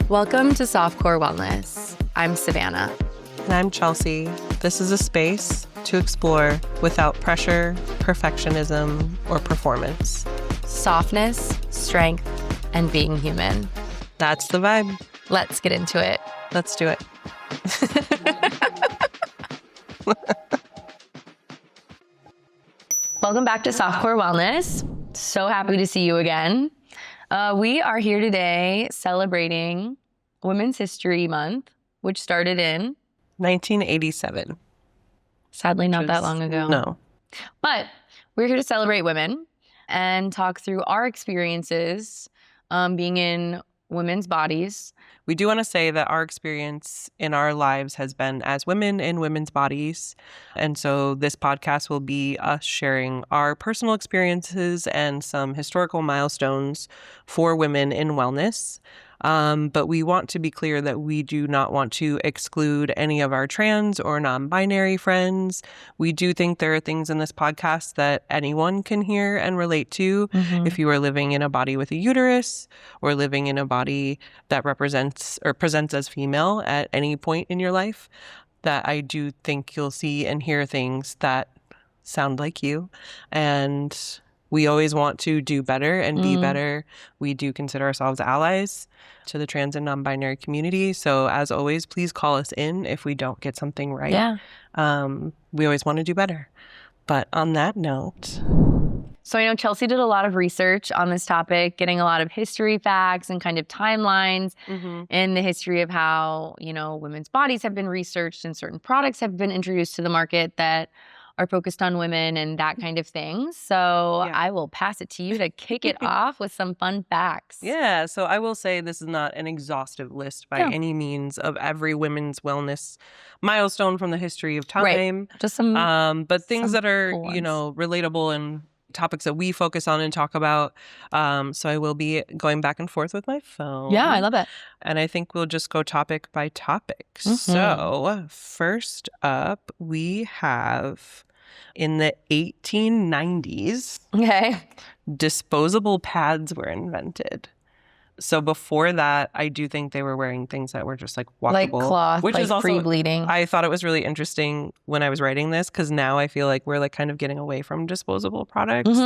Welcome to Softcore Wellness. I'm Savannah. And I'm Chelsea. This is a space to explore without pressure, perfectionism, or performance. Softness, strength, and being human. That's the vibe. Let's get into it. Let's do it. Welcome back to Softcore Wellness. So happy to see you again. We are here today celebrating Women's History Month, which started in 1987. Sadly, not that long ago. No. But we're here to celebrate women and talk through our experiences being in women's bodies. We do want to say that our experience in our lives has been as women in women's bodies. And so this podcast will be us sharing our personal experiences and some historical milestones for women in wellness. But we want to be clear that we do not want to exclude any of our trans or non-binary friends. We do think there are things in this podcast that anyone can hear and relate to. If you are living in a body with a uterus or living in a body that represents or presents as female at any point in your life, that I do think you'll see and hear things that sound like you. And we always want to do better and be better. We do consider ourselves allies to the trans and non-binary community. So as always, please call us in if we don't get something right. Yeah. We always want to do better. But on that note. So I know Chelsea did a lot of research on this topic, getting a lot of history facts and kind of timelines in the history of how, women's bodies have been researched and certain products have been introduced to the market that are focused on women and that kind of thing. So yeah. I will pass it to you to kick it off with some fun facts. Yeah, so I will say this is not an exhaustive list by any means of every women's wellness milestone from the history of time. Right. Just some but things that are, cool relatable and topics that we focus on and talk about. So I will be going back and forth with my phone. Yeah, I love it. And I think we'll just go topic by topic. So first up, we have in the 1890s, disposable pads were invented. So before that, I do think they were wearing things that were just like walkable. Like cloth, which is also pre-bleeding. I thought it was really interesting when I was writing this because now I feel like we're like kind of getting away from disposable products.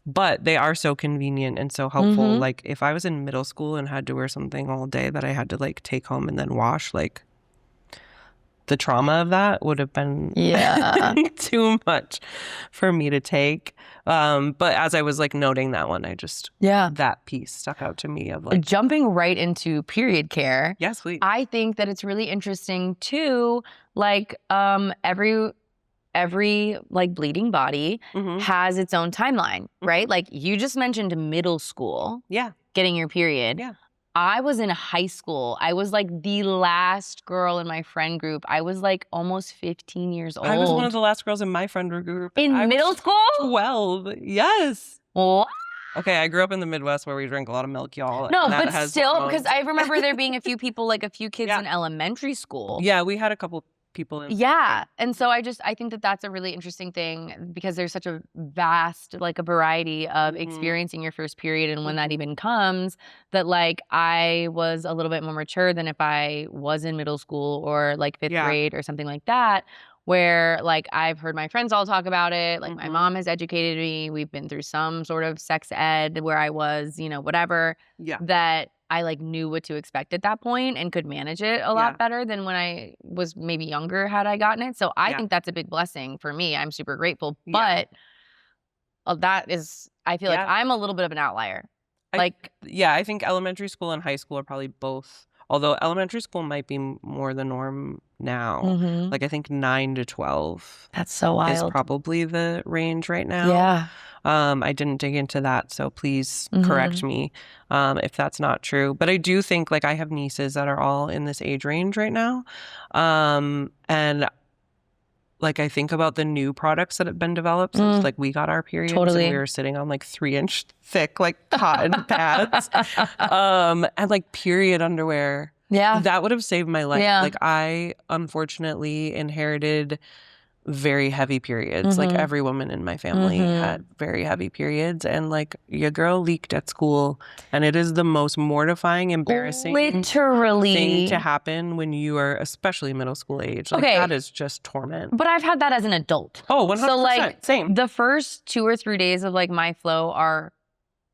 But they are so convenient and so helpful. Like if I was in middle school and had to wear something all day that I had to like take home and then wash, like the trauma of that would have been too much for me to take. But as I was like noting that one, I just, that piece stuck out to me of like. Jumping right into period care. Yes, please. I think that it's really interesting too, like every like bleeding body has its own timeline, right? Like you just mentioned middle school. Yeah. Getting your period. Yeah. I was in high school. I was like the last girl in my friend group. I was like almost 15 years old. I was one of the last girls in my friend group. In middle school? 12. Yes. What? Okay, I grew up in the Midwest where we drank a lot of milk, y'all. No, but still, because I remember there being a few people, like a few kids in elementary school. Yeah, we had a couple people in. Yeah. And so I think that that's a really interesting thing because there's such a vast, like a variety of experiencing your first period and when that even comes that like I was a little bit more mature than if I was in middle school or like fifth grade or something like that, where like I've heard my friends all talk about it. Like my mom has educated me. We've been through some sort of sex ed where I was, whatever, that I like knew what to expect at that point and could manage it a lot better than when I was maybe younger had I gotten it. So I think that's a big blessing for me. I'm super grateful. But that is, I feel like I'm a little bit of an outlier. I think elementary school and high school are probably both. Although elementary school might be more the norm now. Like I think 9 to 12. That's so wild. Is probably the range right now. Yeah. I didn't dig into that, so please correct me if that's not true. But I do think like I have nieces that are all in this age range right now. And like I think about the new products that have been developed since like we got our periods and we were sitting on like 3-inch thick like cotton pads and like period underwear. Yeah. That would have saved my life. Yeah. Like I unfortunately inherited very heavy periods. Like every woman in my family had very heavy periods, and like your girl leaked at school, and it is the most mortifying, embarrassing literally thing to happen when you are especially middle school age. Like that is just torment. But I've had that as an adult. Oh, 100%. So like same. The first 2 or 3 days of like my flow are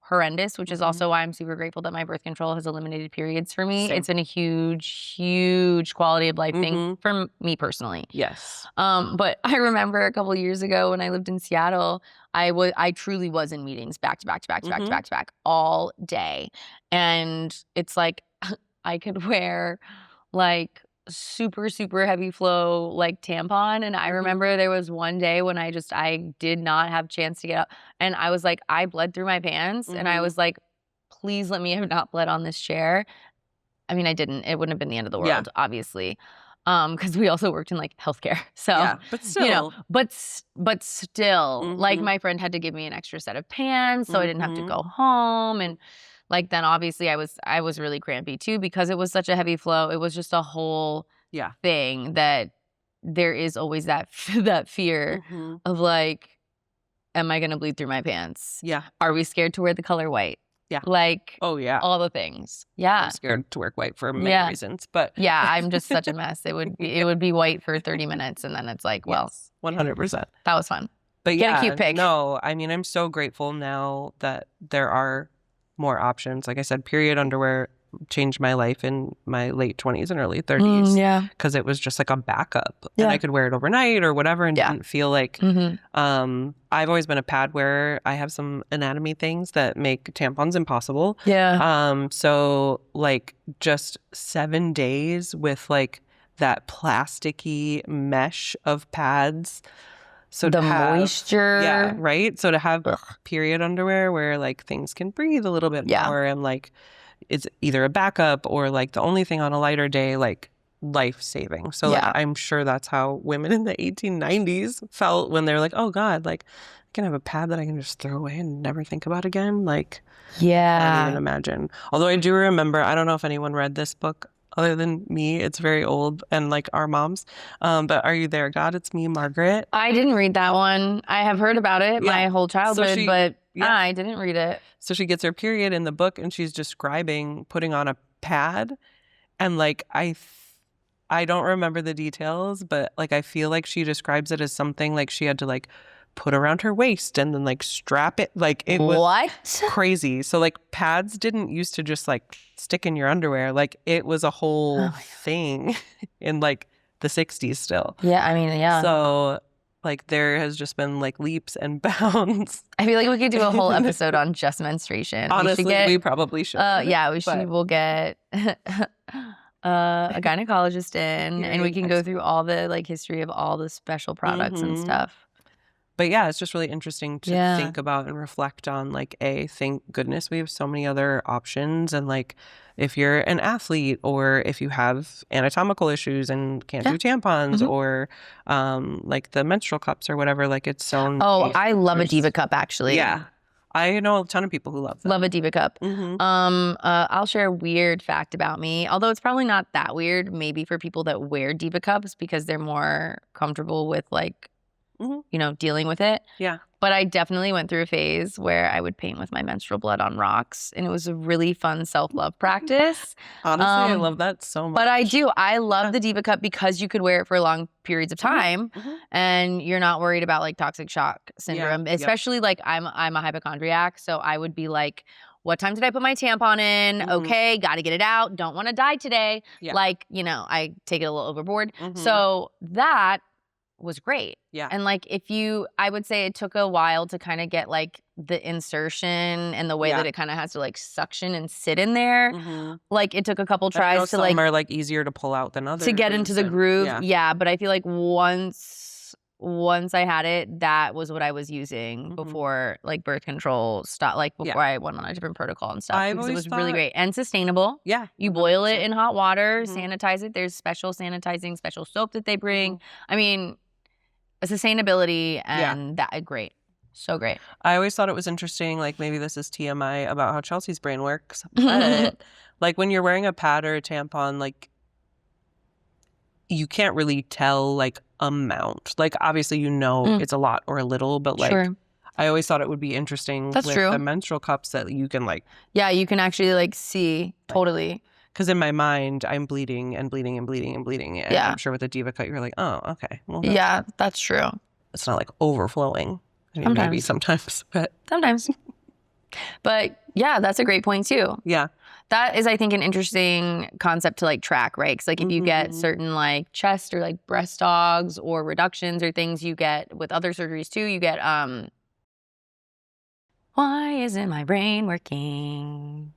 horrendous, which is also why I'm super grateful that my birth control has eliminated periods for me. Same. It's been a huge quality of life thing for me personally. Yes. But I remember a couple years ago when I lived in Seattle, I truly was in meetings back to back all day. And it's like I could wear like super heavy flow like tampon, and I remember there was one day when I did not have a chance to get up, and I was like, I bled through my pants, and I was like, please let me have not bled on this chair. I mean, I didn't. It wouldn't have been the end of the world, obviously, because we also worked in like healthcare. So but still, but still, like my friend had to give me an extra set of pants, so I didn't have to go home. And like then obviously I was really crampy too because it was such a heavy flow. It was just a whole thing that there is always that fear of like, am I gonna bleed through my pants? Yeah. Are we scared to wear the color white? Yeah. Like, oh yeah, all the things. Yeah. I'm scared to wear white for many reasons, but yeah, I'm just such a mess. It would be white for 30 minutes, and then it's like, well, 100%. That was fun. But Get a cute pic. No, I mean, I'm so grateful now that there are more options. Like I said, period underwear changed my life in my late 20s and early 30s. Yeah. Because it was just like a backup. And I could wear it overnight or whatever and didn't feel like... I've always been a pad wearer. I have some anatomy things that make tampons impossible. Yeah. So like just 7 days with like that plasticky mesh of pads. So the moisture. Yeah, right? So to have period underwear where like things can breathe a little bit more and like it's either a backup or like the only thing on a lighter day, like life-saving. So like I'm sure that's how women in the 1890s felt when they're like, oh God, like I can have a pad that I can just throw away and never think about again. Like, I can't even imagine. Although I do remember, I don't know if anyone read this book other than me. It's very old and like our moms. But Are You There, God? It's Me, Margaret. I didn't read that one. I have heard about it my whole childhood, but I didn't read it. So she gets her period in the book and she's describing putting on a pad. And like, I don't remember the details, but like I feel like she describes it as something like she had to like put around her waist and then like strap it. Like it was crazy. So like pads didn't used to just like stick in your underwear. Like it was a whole thing in like the 60s still. Yeah, I mean, So like there has just been like leaps and bounds. I feel like we could do a whole episode on just menstruation. Honestly, we probably should. We'll get a gynecologist in, and we can go through all the like history of all the special products and stuff. But yeah, it's just really interesting to think about and reflect on like, thank goodness we have so many other options. And like, if you're an athlete or if you have anatomical issues and can't do tampons or like the menstrual cups or whatever, like it's so nice. Oh, I love a Diva cup actually. Yeah. I know a ton of people who love them. Love a Diva cup. I'll share a weird fact about me, although it's probably not that weird, maybe for people that wear Diva cups because they're more comfortable with like, you know, dealing with it. Yeah. But I definitely went through a phase where I would paint with my menstrual blood on rocks, and it was a really fun self-love practice. Honestly, I love that so much. But I do. I love the Diva cup because you could wear it for long periods of time, and you're not worried about like toxic shock syndrome. Especially like I'm a hypochondriac, so I would be like, what time did I put my tampon in? Okay, got to get it out. Don't want to die today. Like, you know, I take it a little overboard. So that was great. Yeah. And like I would say it took a while to kind of get like the insertion and the way that it kind of has to like suction and sit in there. Like it took a couple tries to like... Some are like easier to pull out than others. To get into the groove. Yeah. But I feel like once I had it, that was what I was using before like birth control stopped, like before I went on a different protocol and stuff. Because it was really great and sustainable. Yeah. You boil it in hot water, sanitize it. There's special sanitizing, special soap that they bring. I mean... sustainability and that great. So great. I always thought it was interesting, like maybe this is TMI about how Chelsea's brain works, but like when you're wearing a pad or a tampon, like you can't really tell like amount? Like, obviously, it's a lot or a little, but like, Sure. I always thought it would be interesting That's with true. the menstrual cups that you can like, Yeah, you can actually like see totally. because in my mind, I'm bleeding and bleeding and bleeding and bleeding. And Yeah. I'm sure with a Diva cut, you're like, oh, okay. Well, Yeah, that's true. it's not like overflowing. I mean, maybe sometimes, but sometimes. But yeah, that's a great point too. yeah. That is, I think, an interesting concept to like track, right? Because like if you get certain like chest or like breast dogs or reductions or things you get with other surgeries too, you get why isn't my brain working?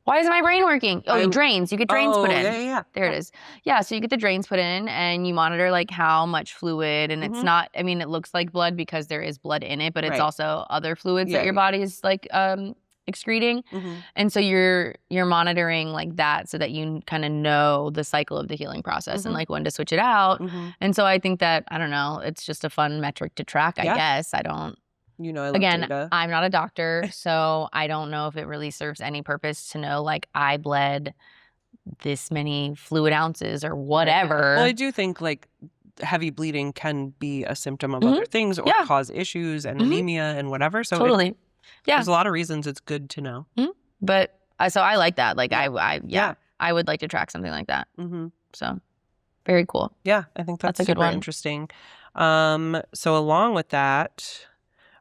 Why isn't my brain working? Oh, drains. You get drains put in. Yeah. There it is. Yeah, so you get the drains put in and you monitor like how much fluid, and it's not, I mean, it looks like blood because there is blood in it, but it's also other fluids that your body is like excreting. And so you're monitoring like that so that you kind of know the cycle of the healing process and like when to switch it out. And so I think that, I don't know, it's just a fun metric to track, I guess. I don't. I love Again, data. I'm not a doctor, so I don't know if it really serves any purpose to know like I bled this many fluid ounces or whatever. Well, I do think like heavy bleeding can be a symptom of other things or cause issues and anemia and whatever. So totally. There's a lot of reasons it's good to know. But so I like that. Like I would like to track something like that. So very cool. Yeah, I think that's a good one. Interesting. So along with that,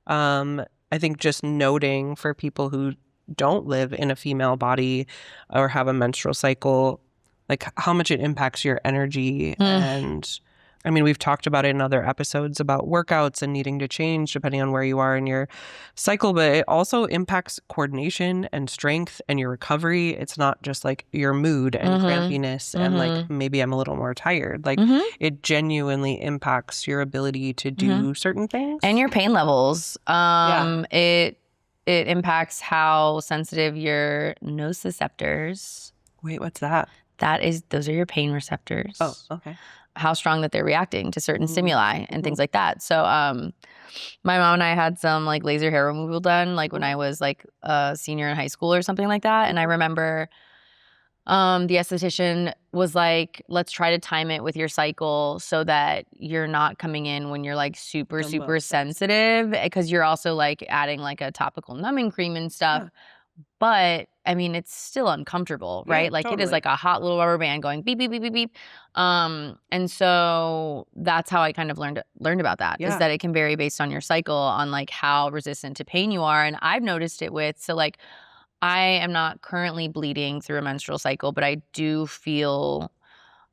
I think just noting for people who don't live in a female body or have a menstrual cycle, like how much it impacts your energy. And I mean, we've talked about it in other episodes about workouts and needing to change depending on where you are in your cycle, but it also impacts coordination and strength and your recovery. It's not just like your mood and crampiness and like maybe I'm a little more tired. Like it genuinely impacts your ability to do certain things. And your pain levels. It impacts how sensitive your nociceptors. Wait, what's that? Those are your pain receptors. Oh, okay. How strong that they're reacting to certain stimuli and things like that. So my mom and I had some like laser hair removal done like when I was like a senior in high school or something like that. And I remember the esthetician was like, let's try to time it with your cycle so that you're not coming in when you're like super sensitive, because you're also like adding like a topical numbing cream and stuff. Yeah. But I mean, it's still uncomfortable, right? Yeah, like totally. It is like a hot little rubber band going beep, beep, beep, beep, beep. And so that's how I kind of learned about that, is that it can vary based on your cycle, on like how resistant to pain you are. And I've noticed it so like I am not currently bleeding through a menstrual cycle, but I do feel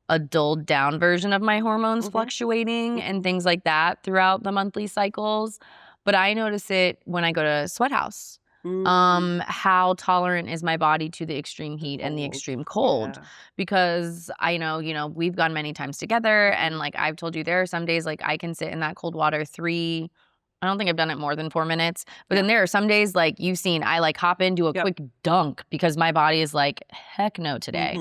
a dulled down version of my hormones fluctuating and things like that throughout the monthly cycles. But I notice it when I go to Sweat House. How tolerant is my body to the extreme heat and the extreme cold? Because I know, we've gone many times together, and like I've told you, there are some days like I can sit in that cold water I don't think I've done it more than 4 minutes, but then there are some days like you've seen, I like hop into a quick dunk because my body is like, heck no today.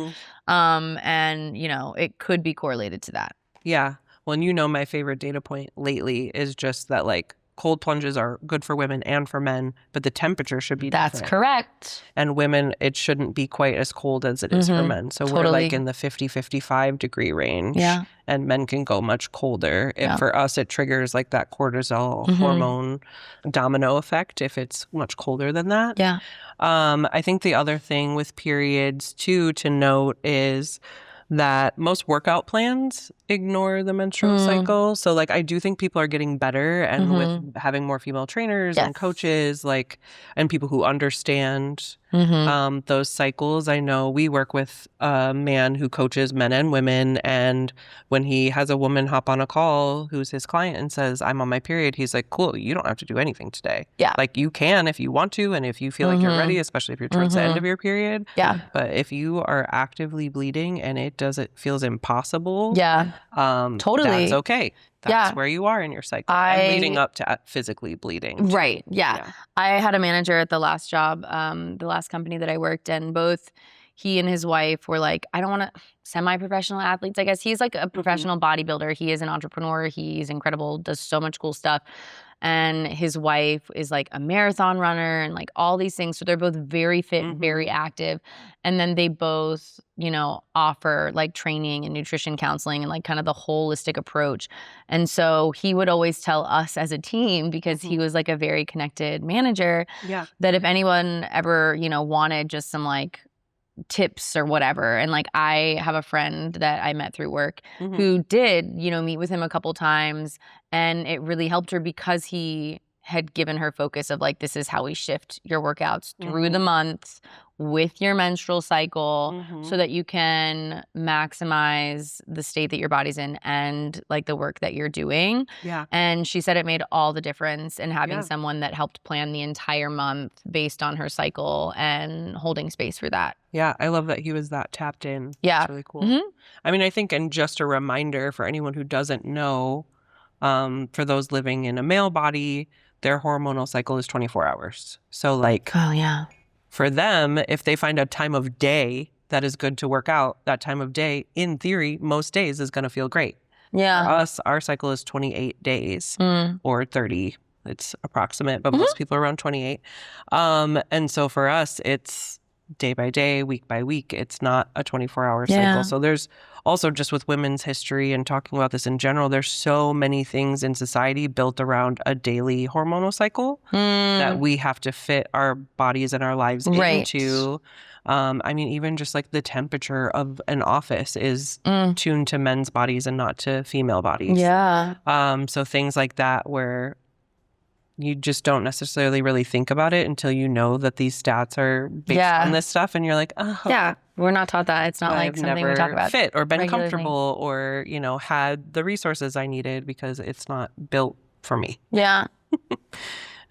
And it could be correlated to that. Yeah. Well, and my favorite data point lately is just that like cold plunges are good for women and for men, but the temperature should be different. That's correct. And women, it shouldn't be quite as cold as it is for men. So we're like in the 50, 55 degree range. Yeah. And men can go much colder. If for us, it triggers like that cortisol hormone domino effect if it's much colder than that. Yeah. I think the other thing with periods too to note is that most workout plans ignore the menstrual cycle. So like I do think people are getting better, and with having more female trainers and coaches, like, and people who understand those cycles. I know we work with a man who coaches men and women, and when he has a woman hop on a call who's his client and says, I'm on my period, he's like, cool, you don't have to do anything today. Yeah. Like you can if you want to, and if you feel like you're ready, especially if you're towards the end of your period. Yeah. But if you are actively bleeding and it feels impossible. Yeah. Totally. That's okay. That's where you are in your cycle and leading up to physically bleeding. Right. Yeah. I had a manager at the last job, the last company that I worked in. Both he and his wife were like, I don't want to, semi-professional athletes, I guess. He's like a professional bodybuilder. He is an entrepreneur. He's incredible, does so much cool stuff. And his wife is like a marathon runner and like all these things. So they're both very fit, very active. And then they both, you know, offer like training and nutrition counseling and like kind of the holistic approach. And so he would always tell us as a team, because he was like a very connected manager, that if anyone ever, you know, wanted just some like tips or whatever. And like, I have a friend that I met through work who did, you know, meet with him a couple times, and it really helped her because he had given her focus of like, this is how we shift your workouts through the month with your menstrual cycle so that you can maximize the state that your body's in and like the work that you're doing. And she said it made all the difference in having someone that helped plan the entire month based on her cycle and holding space for that. Yeah, I love that he was that tapped in. Yeah. It's really cool. I mean, I think, and just a reminder for anyone who doesn't know, for those living in a male body, their hormonal cycle is 24 hours. So like, oh yeah, for them, if they find a time of day that is good to work out, that time of day, in theory, most days is going to feel great. Yeah. For us, our cycle is 28 days or 30. It's approximate, but most people are around 28. And so for us, it's day by day, week by week. It's not a 24-hour cycle. So there's also, just with women's history and talking about this in general, there's so many things in society built around a daily hormonal cycle that we have to fit our bodies and our lives into. I mean, even just like the temperature of an office is tuned to men's bodies and not to female bodies. So things like that, where you just don't necessarily really think about it until you know that these stats are based on this stuff, and you're like, oh. Yeah, we're not taught that. It's not like something we talk about. Fit or been comfortable or, you know, had the resources I needed because it's not built for me. Yeah.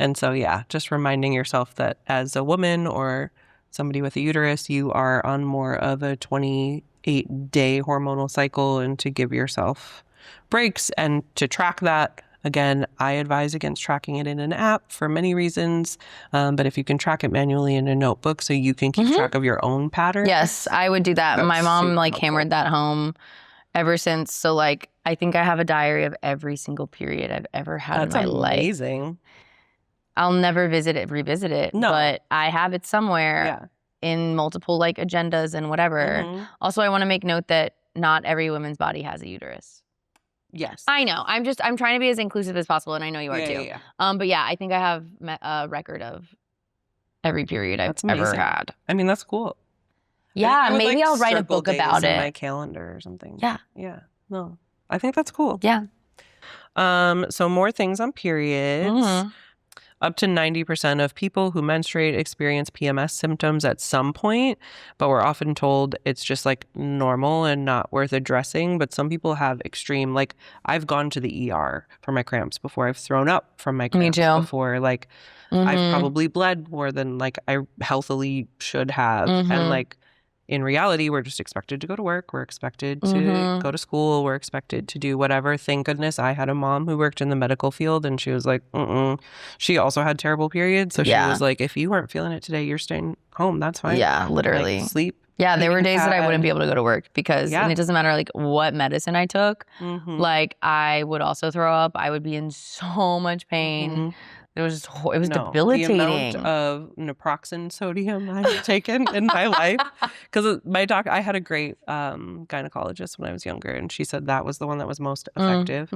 And so, yeah, just reminding yourself that as a woman or somebody with a uterus, you are on more of a 28-day hormonal cycle, and to give yourself breaks and to track that. Again, I advise against tracking it in an app for many reasons, but if you can track it manually in a notebook so you can keep track of your own pattern. Yes, I would do that. My mom like hammered that home ever since. So like, I think I have a diary of every single period I've ever had in my life. That's amazing. I'll never revisit it, but I have it somewhere in multiple like agendas and whatever. Also, I want to make note that not every woman's body has a uterus. Yes. I know. I'm trying to be as inclusive as possible, and I know you are too. But yeah, I think I have a record of every period I've ever had. I mean, that's cool. Yeah, maybe like I'll write a book about it. In my calendar or something. Yeah. Yeah. No, I think that's cool. Yeah. So more things on periods. Up to 90% of people who menstruate experience PMS symptoms at some point, but we're often told it's just like normal and not worth addressing. But some people have extreme, like I've gone to the ER for my cramps before. I've thrown up from my cramps before. Like I've probably bled more than like I healthily should have. And like in reality, we're just expected to go to work. We're expected to go to school. We're expected to do whatever. Thank goodness I had a mom who worked in the medical field, and she was like, She also had terrible periods. So she was like, if you weren't feeling it today, you're staying home. That's fine. Yeah, literally. Like, sleep. Yeah, there were days that I wouldn't be able to go to work because, and it doesn't matter like what medicine I took. Like I would also throw up. I would be in so much pain. It was debilitating. The amount of naproxen sodium I've taken in my life, because I had a great gynecologist when I was younger, and she said that was the one that was most effective.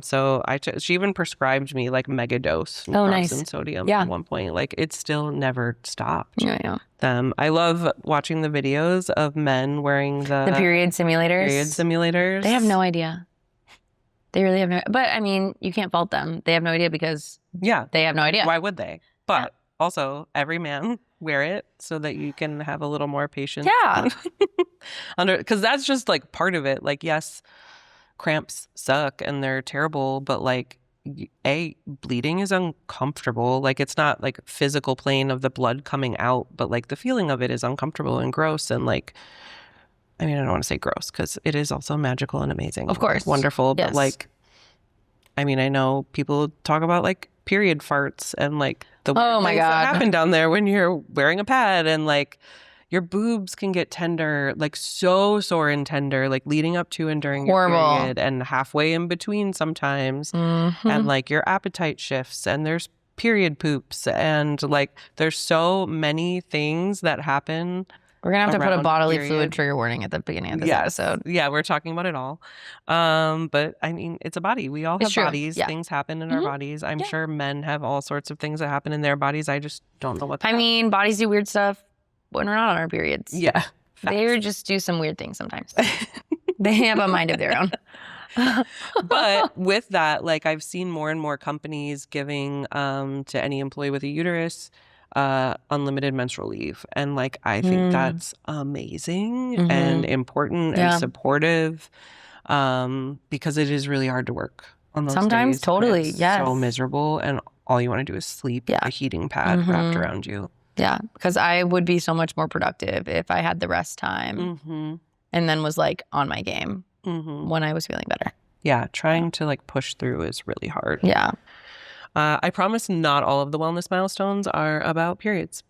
So she even prescribed me like mega dose naproxen sodium at one point. Like it still never stopped. I love watching the videos of men wearing the period simulators. They have no idea. They really have no, but I mean, you can't fault them. They have no idea because they have no idea. Why would they? But also, every man wear it so that you can have a little more patience. Yeah. Because that's just like part of it. Like, yes, cramps suck and they're terrible, but like, bleeding is uncomfortable. Like, it's not like physical pain of the blood coming out, but like the feeling of it is uncomfortable and gross, and like, I mean, I don't want to say gross because it is also magical and amazing. Of course. Wonderful. Yes. But like, I mean, I know people talk about like period farts and like the weird things that happen down there when you're wearing a pad, and like your boobs can get tender, like so sore and tender, like leading up to and during your Horrible. period and halfway in between sometimes. Mm-hmm. And like your appetite shifts and there's period poops and like there's so many things that happen. We're going to have to put a around bodily period. fluid trigger warning at the beginning of this episode. Yeah, we're talking about it all. But I mean, it's a body. We all have It's true. bodies. Yeah. Things happen in our bodies. I'm sure men have all sorts of things that happen in their bodies. I just don't know what they I are. mean, bodies do weird stuff when we're not on our periods. Yeah. They just do some weird things sometimes. They have a mind of their own. But with that, like I've seen more and more companies giving to any employee with a uterus unlimited menstrual leave. And like I think that's amazing and important and supportive because it is really hard to work on those Sometimes days. totally, It's yes. so miserable and all you want to do is sleep with a heating pad wrapped around you. Yeah, because I would be so much more productive if I had the rest time and then was like on my game when I was feeling better. Yeah, trying to like push through is really hard. Yeah. I promise not all of the wellness milestones are about periods.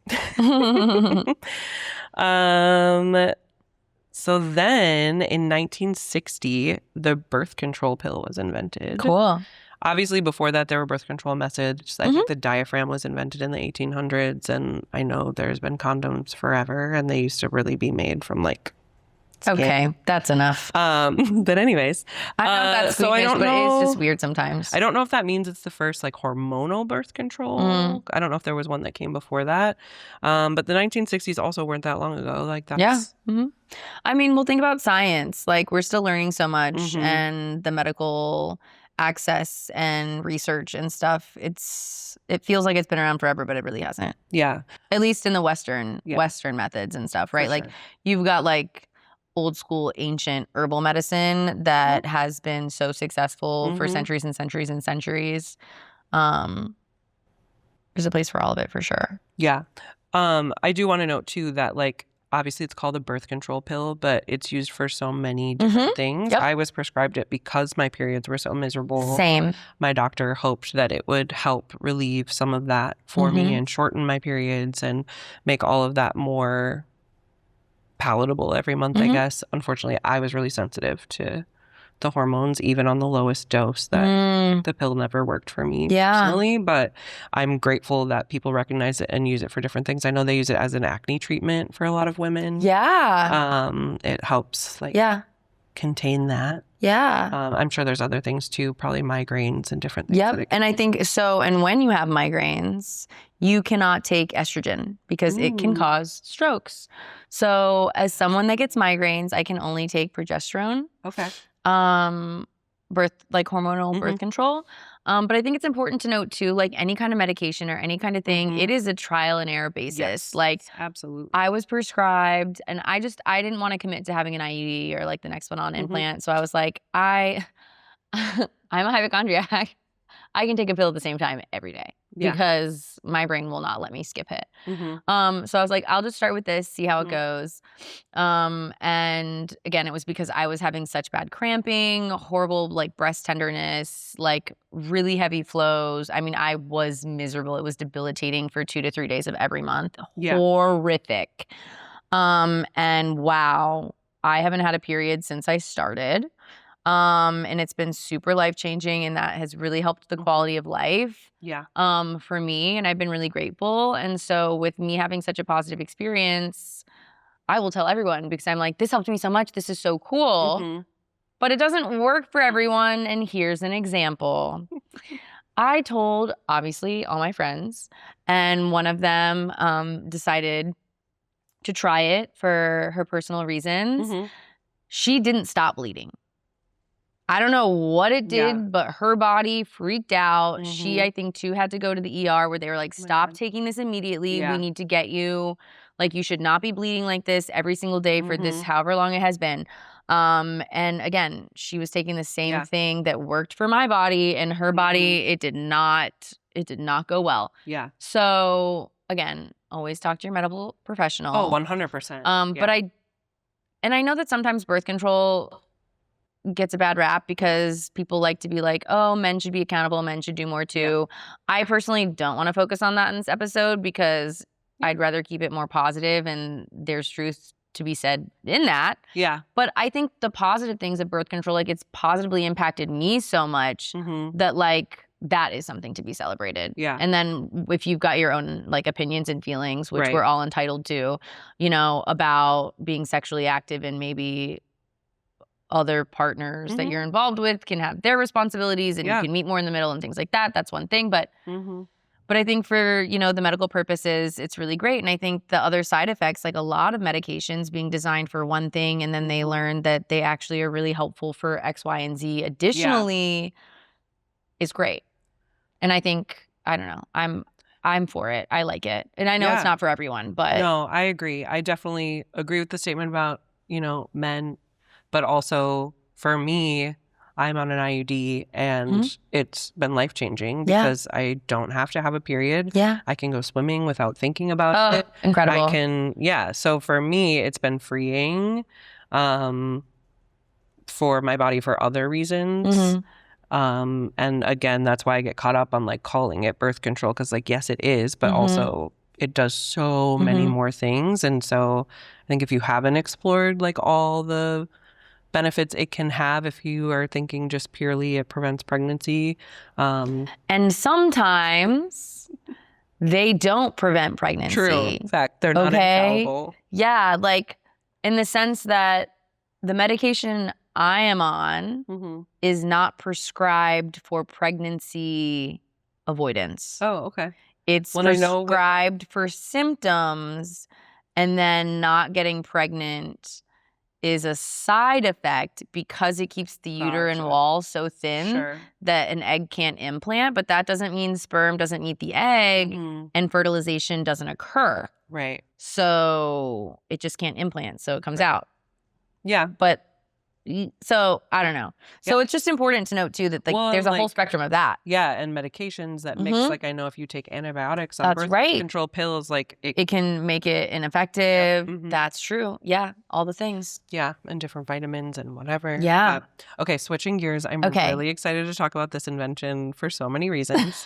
So then in 1960, the birth control pill was invented. Cool. Obviously, before that, there were birth control methods. I think the diaphragm was invented in the 1800s. And I know there's been condoms forever. And they used to really be made from like skin. Okay, that's enough. But anyways, I know that's so I sweetness, don't but know. it's just weird sometimes. I don't know if that means it's the first like hormonal birth control. I don't know if there was one that came before that. But the 1960s also weren't that long ago. Like that's I mean, well, think about science. Like we're still learning so much, and the medical access and research and stuff. It feels like it's been around forever, but it really hasn't. Yeah. At least in the Western methods and stuff, right? Like you've got like old school ancient herbal medicine that has been so successful for centuries and centuries and centuries. There's a place for all of it for sure. Yeah. I do want to note too that like obviously it's called a birth control pill, but it's used for so many different things. Yep. I was prescribed it because my periods were so miserable. Same. My doctor hoped that it would help relieve some of that for me and shorten my periods and make all of that more palatable every month, I guess. Unfortunately, I was really sensitive to the hormones, even on the lowest dose that the pill never worked for me personally. But I'm grateful that people recognize it and use it for different things. I know they use it as an acne treatment for a lot of women. Yeah. It helps like contain that. Yeah. I'm sure there's other things too, probably migraines and different things. Yep. And I think so. And when you have migraines, you cannot take estrogen because it can cause strokes. So as someone that gets migraines, I can only take progesterone. Okay. Hormonal birth control. But I think it's important to note too, like any kind of medication or any kind of thing, it is a trial and error basis. Yes, like absolutely. I was prescribed and I didn't want to commit to having an IUD or like the next one on implant. So I was like, I'm a hypochondriac. I can take a pill at the same time every day because my brain will not let me skip it. So I was like, I'll just start with this, see how it goes. And again, it was because I was having such bad cramping, horrible like breast tenderness, like really heavy flows. I mean, I was miserable. It was debilitating for 2 to 3 days of every month. Horrific. And wow, I haven't had a period since I started. And it's been super life-changing, and that has really helped the quality of life for me, and I've been really grateful. And so with me having such a positive experience, I will tell everyone because I'm like, this helped me so much. This is so cool. But it doesn't work for everyone, and here's an example. I told, obviously, all my friends, and one of them decided to try it for her personal reasons. She didn't stop bleeding. I don't know what it did, but her body freaked out. She, I think, too, had to go to the ER where they were like, stop taking this immediately. We need to get you, like, you should not be bleeding like this every single day for this, however long it has been. And again, she was taking the same thing that worked for my body, and her body, it did not go well. So again, always talk to your medical professional. Oh, 100%. But I know that sometimes birth control gets a bad rap because people like to be like, oh, men should be accountable, men should do more too. I personally don't want to focus on that in this episode because I'd rather keep it more positive, and there's truth to be said in that. Yeah. But I think the positive things of birth control, like it's positively impacted me so much that like that is something to be celebrated. Yeah. And then if you've got your own like opinions and feelings, which Right. we're all entitled to, you know, about being sexually active and maybe other partners that you're involved with can have their responsibilities and you can meet more in the middle and things like that. That's one thing. But I think for, you know, the medical purposes, it's really great. And I think the other side effects, like a lot of medications being designed for one thing, and then they learn that they actually are really helpful for X, Y, and Z additionally is great. And I think, I don't know, I'm for it. I like it. And I know it's not for everyone, but. No, I agree. I definitely agree with the statement about, you know, men, but also for me, I'm on an IUD and it's been life-changing because I don't have to have a period. Yeah. I can go swimming without thinking about it. Incredible. I can, so for me, it's been freeing for my body for other reasons. And again, that's why I get caught up on like calling it birth control, because like, yes, it is, but also it does so many more things. And so I think if you haven't explored like all the benefits it can have, if you are thinking just purely it prevents pregnancy. And sometimes they don't prevent pregnancy. True. In fact, they're not infallible. Yeah, like in the sense that the medication I am on is not prescribed for pregnancy avoidance. Oh, okay. It's prescribed for symptoms, and then not getting pregnant is a side effect because it keeps the uterine wall so thin that an egg can't implant. But that doesn't mean sperm doesn't meet the egg and fertilization doesn't occur. Right. So it just can't implant. So it comes out. Yeah. But so I don't know. So it's just important to note too that like there's a whole spectrum of that. Yeah, and medications that mix, like I know if you take antibiotics on birth control pills, like it can make it ineffective. That's true. Yeah, all the things. Yeah, and different vitamins and whatever. Yeah. Okay, switching gears. I'm really excited to talk about this invention for so many reasons.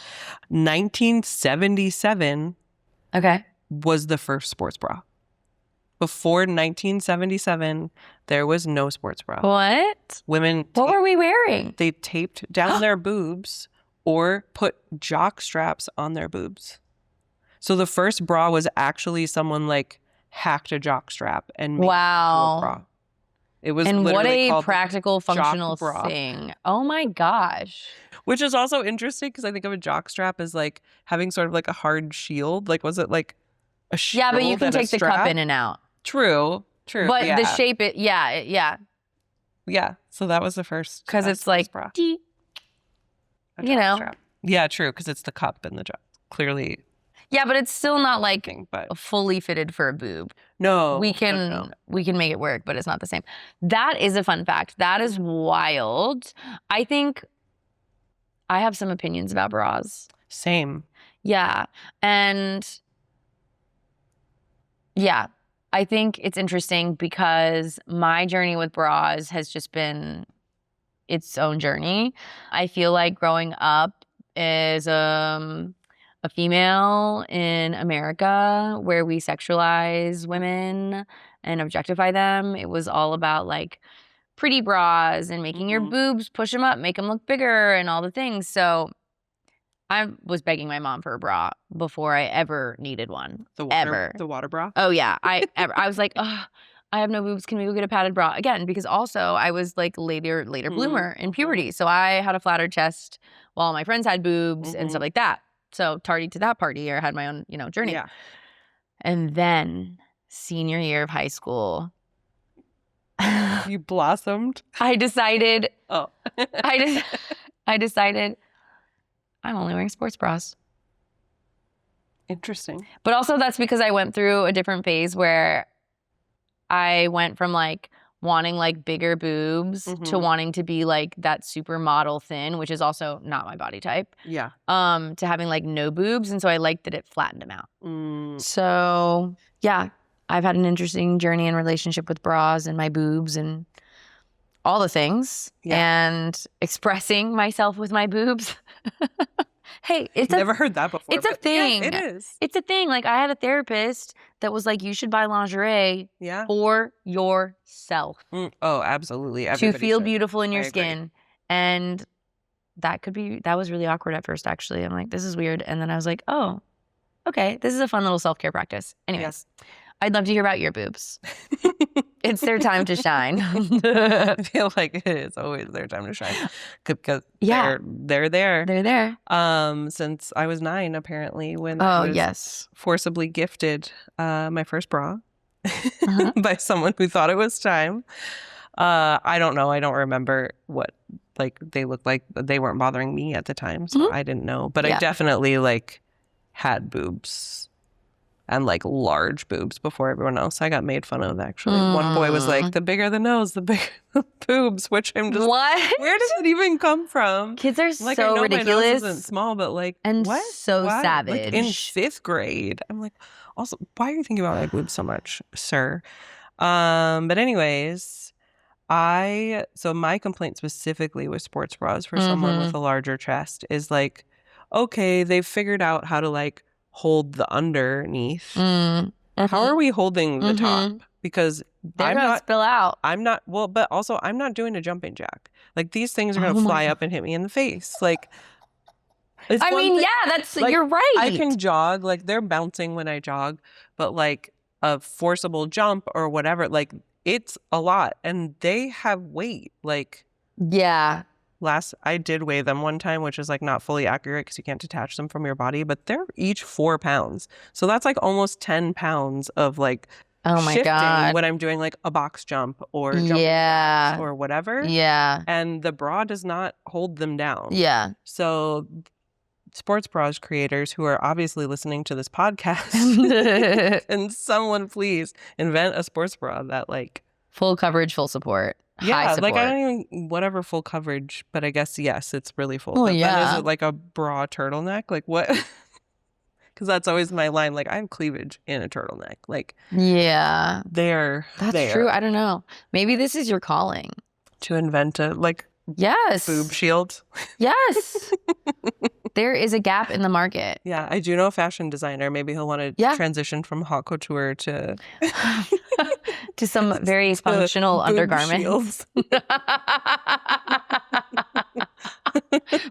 1977 was the first sports bra. Before 1977, there was no sports bra. What? Women. What were we wearing? They taped down their boobs or put jock straps on their boobs. So the first bra was actually someone like hacked a jock strap and made it into a bra. It was and literally what a practical, functional thing. Oh my gosh. Which is also interesting because I think of a jock strap as like having sort of like a hard shield. Like, was it like a shield? Yeah, but you can take the cup in and out. True. But the shape, yeah. So that was the first. Because it's like, you know. Strap. Yeah, true. Because it's the cup and the jock. Clearly. Yeah, but it's still not like fully fitted for a boob. No. We can make it work, but it's not the same. That is a fun fact. That is wild. I think I have some opinions about bras. Same. Yeah. And yeah. I think it's interesting because my journey with bras has just been its own journey. I feel like growing up as a female in America where we sexualize women and objectify them, it was all about like pretty bras and making your boobs, push them up, make them look bigger and all the things. So I was begging my mom for a bra before I ever needed one. The water bra? Oh, yeah. I was like, oh, I have no boobs. Can we go get a padded bra? Again, because also I was like later bloomer in puberty. So I had a flatter chest while my friends had boobs and stuff like that. So tardy to that party, I had my own, journey. Yeah. And then senior year of high school. You blossomed? I decided. Oh. I decided I'm only wearing sports bras. Interesting. But also that's because I went through a different phase where I went from like wanting like bigger boobs to wanting to be like that supermodel thin, which is also not my body type. Yeah. To having like no boobs. And so I liked that it flattened them out. So yeah, I've had an interesting journey and relationship with bras and my boobs and all the things and expressing myself with my boobs Hey, Never heard that before. It's a but yeah, thing. it is. It's a thing. Like, I had a therapist that was like, you should buy lingerie Yeah. for yourself Oh, absolutely. to Everybody feel should. beautiful in I your agree. skin. And that was really awkward at first, actually. I'm like, this is weird. And then I was like, oh, okay, this is a fun little self-care practice. Anyways, I'd love to hear about your boobs. It's their time to shine. I feel like it is always their time to shine because they're there. They're there. Since I was 9, apparently, when I was forcibly gifted my first bra by someone who thought it was time. I don't know. I don't remember what like they looked like. They weren't bothering me at the time, so I didn't know. But I definitely like had boobs. And like large boobs before everyone else. I got made fun of, actually. One boy was like, the bigger the nose, the bigger the boobs, which I'm just what? Where does it even come from? Kids are like, so I know ridiculous. My nose isn't small, but like, and what? so Why? savage. Like in 5th grade. I'm like, also, why are you thinking about my boobs so much, sir? But anyways, so my complaint specifically with sports bras for someone with a larger chest is like, okay, they've figured out how to like hold the underneath. How are we holding the top? Because they're gonna spill out. I'm not but also I'm not doing a jumping jack. Like these things are gonna fly up and hit me in the face. Like I mean, that's like, you're right. I can jog, like they're bouncing when I jog, but like a forcible jump or whatever, like it's a lot, and they have weight. Like I did weigh them one time, which is like not fully accurate because you can't detach them from your body, but they're each 4 pounds. So that's like almost 10 pounds of like shifting when I'm doing like a box jump or jumping jacks or whatever. And the bra does not hold them down. So sports bras creators who are obviously listening to this podcast, and someone please invent a sports bra that like full coverage, full support. Yeah, like I don't even whatever full coverage, but I guess yes, it's really full. Oh, but then is it like a bra turtleneck? Like what? Because that's always my line. Like I have cleavage in a turtleneck. Like that's true. I don't know. Maybe this is your calling to invent a like boob shield. Yes. There is a gap in the market. Yeah, I do know a fashion designer. Maybe he'll want to transition from haute couture to to some very functional undergarments.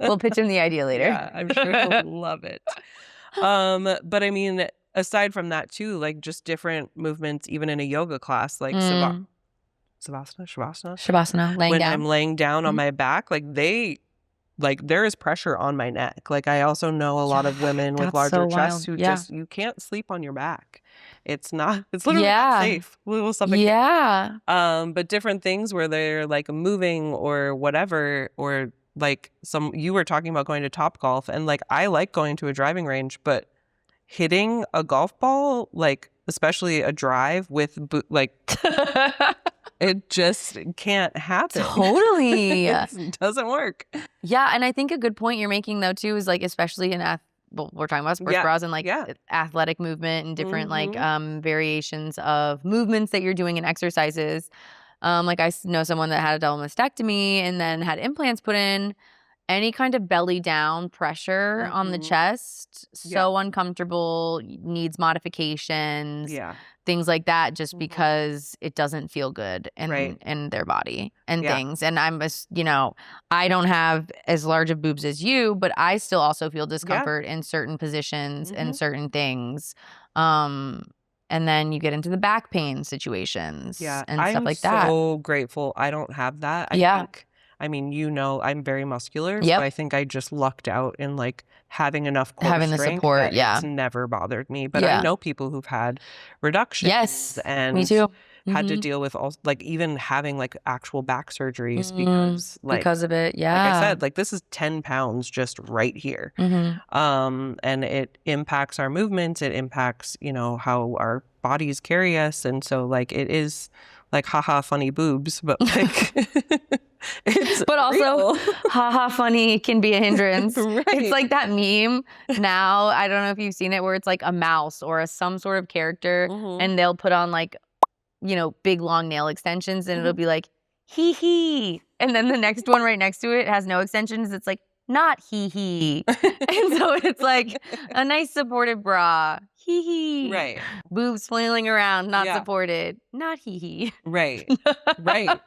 We'll pitch him the idea later. Yeah, I'm sure he'll love it. But I mean, aside from that too, like just different movements, even in a yoga class, like Shavasana, laying when down. I'm laying down on my back, like there is pressure on my neck. Like I also know a lot of women with larger chests who just you can't sleep on your back. It's literally not safe. We'll suffocate. But different things where they're like moving or whatever, or like you were talking about going to Topgolf, and like I like going to a driving range, but hitting a golf ball, like especially a drive with it just can't happen. Totally. It doesn't work. Yeah, and I think a good point you're making though too is like, especially in we're talking about sports bras and like athletic movement and different like variations of movements that you're doing in exercises. Like I know someone that had a double mastectomy and then had implants put in. Any kind of belly down pressure on the chest, so uncomfortable, needs modifications, things like that, just because it doesn't feel good in their body and things. And I'm just, I don't have as large of boobs as you, but I still also feel discomfort in certain positions and certain things. And then you get into the back pain situations and stuff like that. I'm so grateful I don't have that. I mean, I'm very muscular, so I think I just lucked out in like having enough core strength the support. It's never bothered me. But I know people who've had reductions and me too. Had to deal with like even having like actual back surgeries because of it. Like I said, like this is 10 pounds just right here. And it impacts our movements. It impacts, how our bodies carry us. And so like it is like haha funny boobs, but like but also haha funny can be a hindrance. It's like that meme now, I don't know if you've seen it, where it's like a mouse or some sort of character and they'll put on like big long nail extensions and it'll be like hee hee, and then the next one right next to it has no extensions, it's like not hee hee. And so it's like a nice supportive bra, hee hee. Right. Boobs flailing around, not Yeah. supported, not hee hee. Right. Right.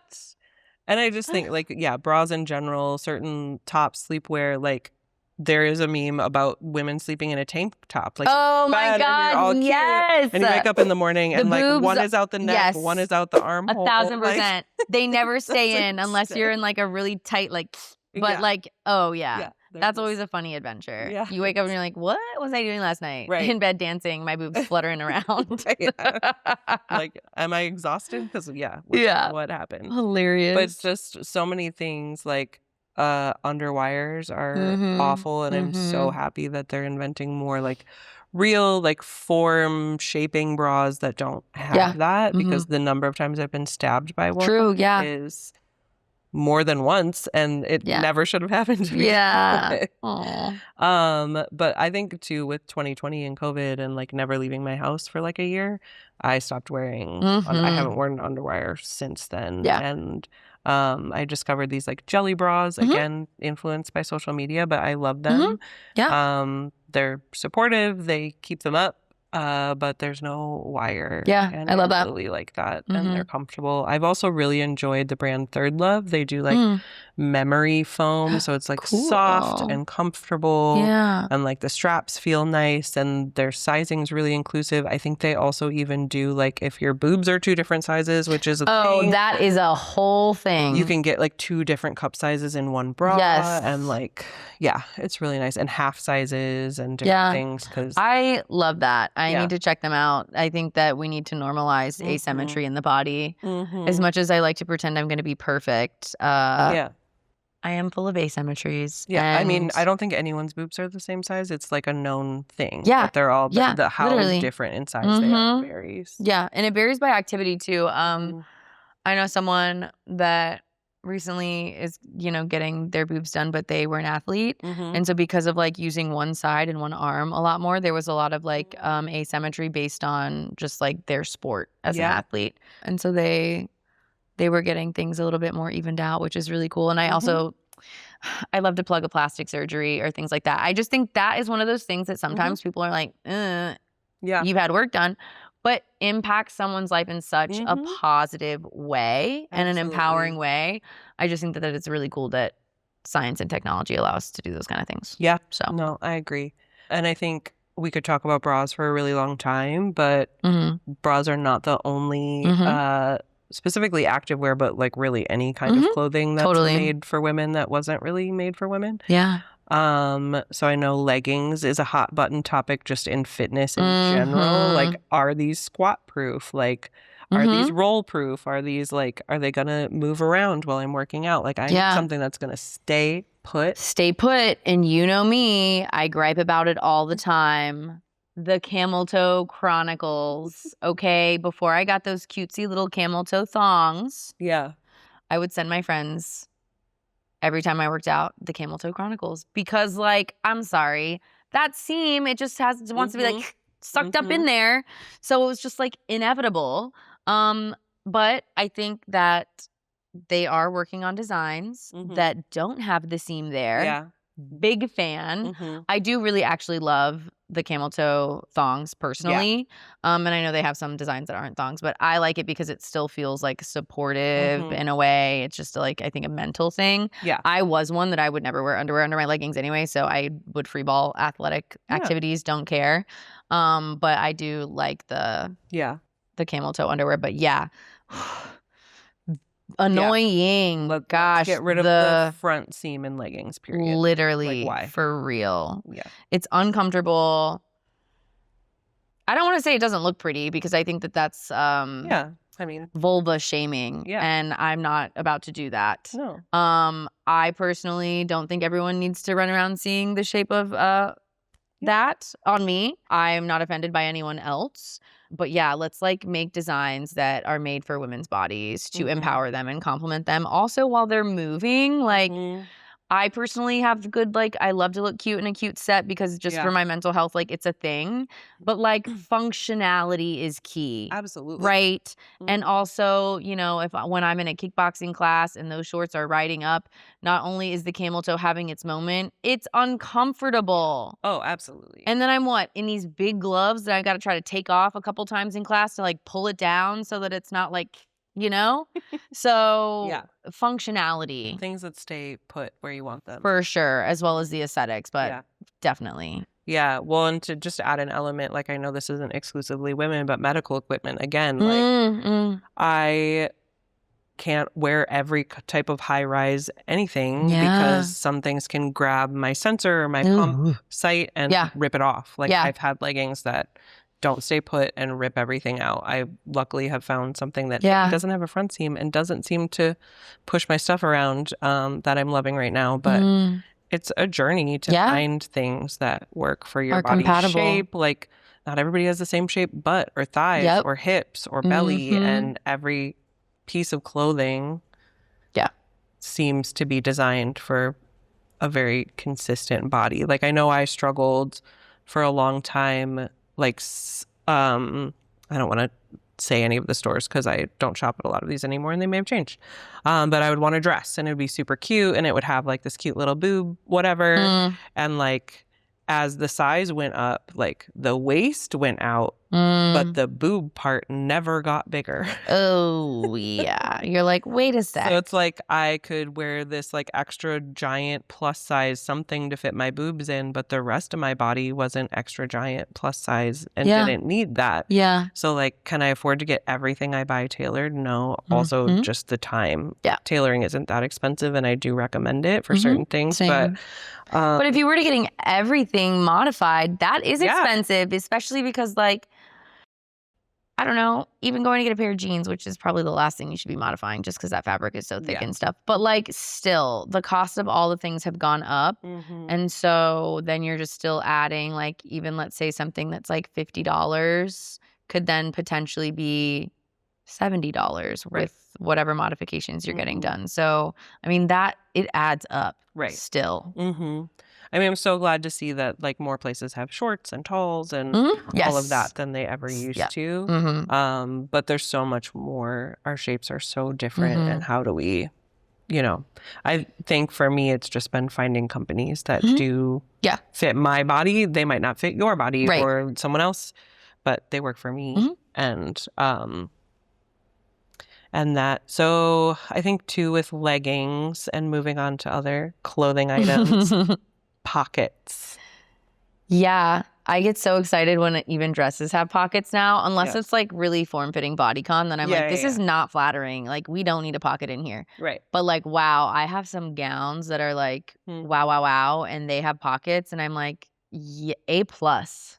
And I just think, like, yeah, bras in general, certain top sleepwear, like, there is a meme about women sleeping in a tank top, like, Oh my bed, and you're all God, cute, yes. and you wake up in the morning The and, like, boobs, one is out the neck, yes. one is out the armhole. 1,000%. They never stay like, in unless you're in like a really tight, like, but Yeah. like, oh yeah. Yeah, they're That's just- always a funny adventure. Yeah. You wake up and you're like, what was I doing last night? Right. In bed dancing, my boobs fluttering around. Right. Like, am I exhausted? Because, yeah, Yeah. what happened? Hilarious. But it's just so many things, like, underwires are awful, and I'm so happy that they're inventing more, like, real, like, form shaping bras that don't have that, because the number of times I've been stabbed by one True, yeah. is more than once, and it never should have happened to me. Yeah. Aw. But I think too, with 2020 and COVID and like never leaving my house for like a year, I stopped wearing I haven't worn underwire since then. Yeah. And I discovered these like jelly bras, again influenced by social media, but I love them. Yeah. They're supportive, they keep them up. But there's no wire. Yeah, and I love that. really like that. And they're comfortable. I've also really enjoyed the brand Third Love. They do like memory foam, so it's like soft Cool. and comfortable. Yeah. And like the straps feel nice, and their sizing's really inclusive. I think they also even do like if your boobs are two different sizes, which is a thing, that is a whole thing. you can get like two different cup sizes in one bra. Yes. And like, yeah, it's really nice. And half sizes and different things. Because I love that. I need to check them out. I think that we need to normalize asymmetry in the body. As much as I like to pretend I'm going to be perfect, I am full of asymmetries. Yeah, I mean, I don't think anyone's boobs are the same size. It's like a known thing. Yeah. That they're all, Yeah, how literally. different in size they are varies. Yeah, and it varies by activity too. I know someone that recently is, getting their boobs done, but they were an athlete. And so because of like using one side and one arm a lot more, there was a lot of like asymmetry based on just like their sport as an athlete. And so they were getting things a little bit more evened out, which is really cool. And I also, I love to plug a plastic surgery or things like that. I just think that is one of those things that sometimes people are like, you've had work done, but impacts someone's life in such a positive way and an empowering way. I just think that it's really cool that science and technology allow us to do those kind of things. Yeah. So No, I agree. And I think we could talk about bras for a really long time, but bras are not the only specifically activewear, but like really any kind of clothing that's made for women that wasn't really made for women. Yeah. So I know leggings is a hot button topic just in fitness in general. Like, are these squat proof? Like, are these roll proof? Are these like, are they gonna move around while I'm working out? Like, I need something that's gonna stay put. Stay put. And you know me, I gripe about it all the time. The camel toe chronicles. Okay, before I got those cutesy little camel toe thongs, I would send my friends every time I worked out the camel toe chronicles, because like, I'm sorry, that seam, it just wants to be like sucked up in there. So it was just like inevitable. But I think that they are working on designs that don't have the seam there. Yeah. Big fan. I do really actually love the camel toe thongs personally. And I know they have some designs that aren't thongs, but I like it because it still feels like supportive in a way. It's just like, I think, a mental thing. Yeah. I was one that I would never wear underwear under my leggings anyway, so I would freeball athletic activities, don't care. But I do like the camel toe underwear. But annoying. Let's get rid of the front seam in leggings, period. Literally, like, why? For real. Yeah. It's uncomfortable. I don't want to say it doesn't look pretty, because I think that that's I mean, vulva shaming. Yeah. And I'm not about to do that. No. I personally don't think everyone needs to run around seeing the shape of that on me. I'm not offended by anyone else. But yeah, let's like make designs that are made for women's bodies to empower them and compliment them. Also, while they're moving, like I personally have good, like, I love to look cute in a cute set because just for Yeah. my mental health, like, it's a thing. But, like, functionality is key, Absolutely. right? And Mhm. also, you know, when I'm in a kickboxing class and those shorts are riding up, not only is the camel toe having its moment, it's uncomfortable. Oh, absolutely. And then I'm what? In these big gloves that I gotta try to take off a couple times in class to, like, pull it down so that it's not, like, you know? Yeah. So, functionality Things that stay put where you want them. for sure, as well as the aesthetics, but Yeah. definitely. Yeah. Well, and to just add an element, like I know this isn't exclusively women, but medical equipment, again, like Mm. I can't wear every type of high rise anything because Yeah. some things can grab my sensor or my pump Ooh. site and Yeah. rip it off. Like Yeah. I've had leggings that don't stay put and rip everything out. I luckily have found something that A, Yeah. doesn't have a front seam and doesn't seem to push my stuff around that I'm loving right now. But Mm. it's a journey to Yeah. find things that work for your Are body compatible. shape. Like not everybody has the same shape butt or thighs Yep. or hips or belly, Mhm. and every piece of clothing Yeah. seems to be designed for a very consistent body. Like I know I struggled for a long time, like I don't want to say any of the stores because I don't shop at a lot of these anymore and they may have changed. But I would want a dress and it would be super cute and it would have like this cute little boob, whatever. Mm. And like as the size went up, like the waist went out, but Mm. the boob part never got bigger. Oh, yeah. You're like, "Wait a So sec." it's like I could wear this like extra giant plus size something to fit my boobs in, but the rest of my body wasn't extra giant plus size and Yeah. didn't need that. Yeah. So like, can I afford to get everything I buy tailored? No. Also, Mhm. just the time. Yeah. Tailoring isn't that expensive, and I do recommend it for Mhm. certain things. Same. But if you were to getting everything modified, that is yeah, expensive, especially because, like, I don't know, even going to get a pair of jeans, which is probably the last thing you should be modifying just because that fabric is so thick yeah. and stuff. But, like, still, the cost of all the things have gone up. Mm-hmm. And so then you're just still adding, like, even let's say something that's like $50 could then potentially be $70 Right. with whatever modifications you're getting Mm-hmm. done. So, I mean, that it adds up Right. still. Mm-hmm. I mean, I'm so glad to see that like more places have shorts and talls and all of Yes. that than they ever Yeah. used to. Mhm. But there's so much more. Our shapes are so different, and Mhm. how do we, I think for me, it's just been finding companies that Mhm. do Yeah. fit my body. They might not fit your body Right. or someone else, but they work for me. Mhm. And that, so I think too with leggings and moving on to other clothing items, pockets. Yeah, I get so excited when even dresses have pockets now, unless it's Yes. like really form-fitting bodycon, then I'm Yeah, like, yeah, this is yeah. not flattering. Like, we don't need a pocket in here. Right. But like, wow, I have some gowns that are like, Hmm. wow, wow, wow, and they have pockets, and I'm like, yeah, A plus,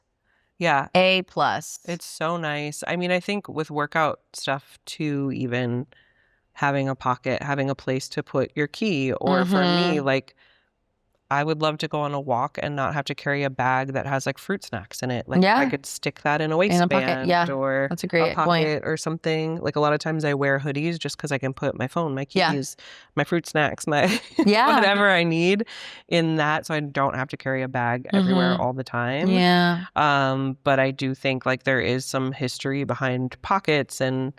Yeah, A plus. it's so nice. I mean, I think with workout stuff too, even having a pocket, having a place to put your key, or for me, Mhm. like I would love to go on a walk and not have to carry a bag that has like fruit snacks in it. Like I Yeah, could stick that in a in a pocket. waistband Yeah, or that's a a great point. pocket or something. Like a lot of times I wear hoodies just because I can put my phone, my Yeah, keys, my fruit snacks, my yeah. whatever I need in that, so I don't have to carry a bag everywhere Mhm. all the time. Yeah, But I do think like there is some history behind pockets, and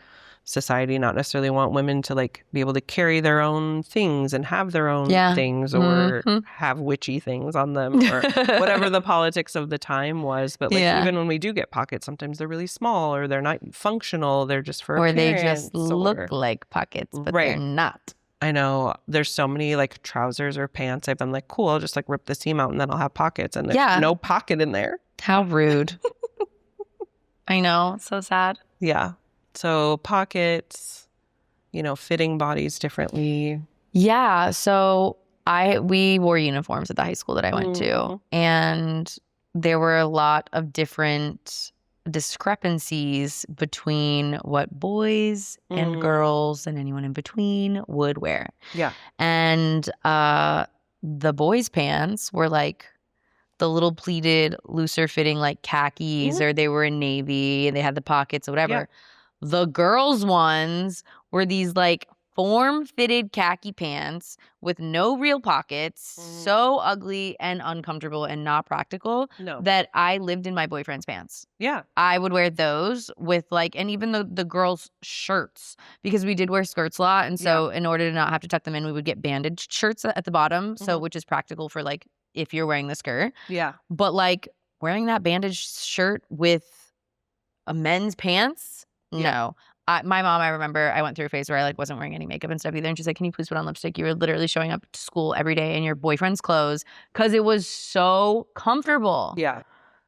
society not necessarily want women to like be able to carry their own things and have their own yeah. things or Mhm. have witchy things on them or whatever the politics of the time was. But like Yeah. even when we do get pockets, sometimes they're really small or they're not functional. They're just for Or they just appearance look or like pockets, but they're right. not. I know there's so many like trousers or pants. I've been like, cool, I'll just like rip the seam out and then I'll have pockets, and there's Yeah. no pocket in there. How rude. I know. So sad. Yeah. So pockets, fitting bodies differently. Yeah. So we wore uniforms at the high school that I went to, Mhm. and there were a lot of different discrepancies between what boys and girls and anyone in between would wear. Yeah. And the boys' pants were like the little pleated, looser fitting like khakis, Mhm. or they were in navy and they had the pockets or Yeah. whatever. The girls' ones were these like form-fitted khaki pants with no real pockets, so ugly and uncomfortable and not practical that I lived in my boyfriend's pants. Yeah. I would wear those with like, and even the girls' shirts, because we did wear skirts a lot. And so in order to not have to tuck them in, we would get bandaged shirts at the bottom. So, which is practical for like, if you're wearing the skirt. Yeah. But like wearing that bandaged shirt with a men's pants, no. My mom, I remember I went through a phase where I like wasn't wearing any makeup and stuff either. And she's like, can you please put on lipstick? You were literally showing up to school every day in your boyfriend's clothes because it was so comfortable. Yeah.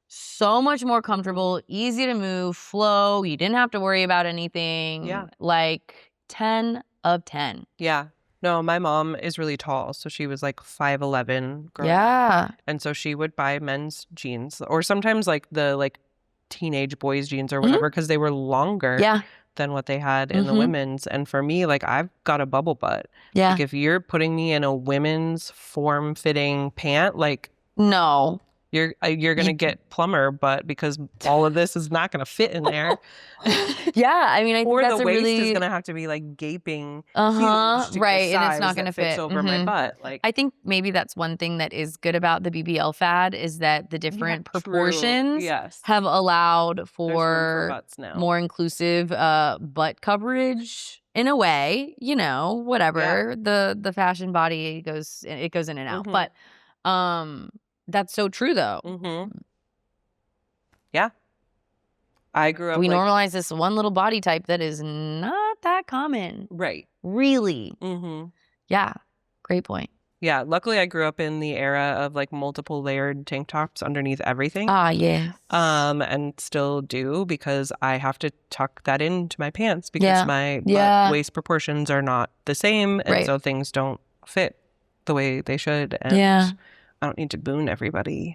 So much more comfortable, easy to move, flow. You didn't have to worry about anything. Yeah. Like 10 of 10. Yeah. No, my mom is really tall. So she was like 5'11" growing up. And so she would buy men's jeans or sometimes like the like teenage boys jeans or whatever because they were longer than what they had in the women's. And for me, like I've got a bubble butt. Yeah. Like if you're putting me in a women's form-fitting pant, like no. You're going to get plumber butt because all of this is not going to fit in there. Yeah, I mean, I think that's the waist really... is going to have to be like gaping huge right, and it's not going to fit over my butt. Like I think maybe that's one thing that is good about the BBL fad is that the different proportions have allowed for butts now. more inclusive butt coverage. In a way, you know, whatever. The fashion body goes in and out, but that's so true, though. Yeah. I grew up we normalize this one little body type that is not that common. Right. Really. Yeah. Great point. Yeah. Luckily, I grew up in the era of like multiple layered tank tops underneath everything. Yes. And still do because I have to tuck that into my pants because my waist proportions are not the same. And so things don't fit the way they should. And I don't need to boon everybody.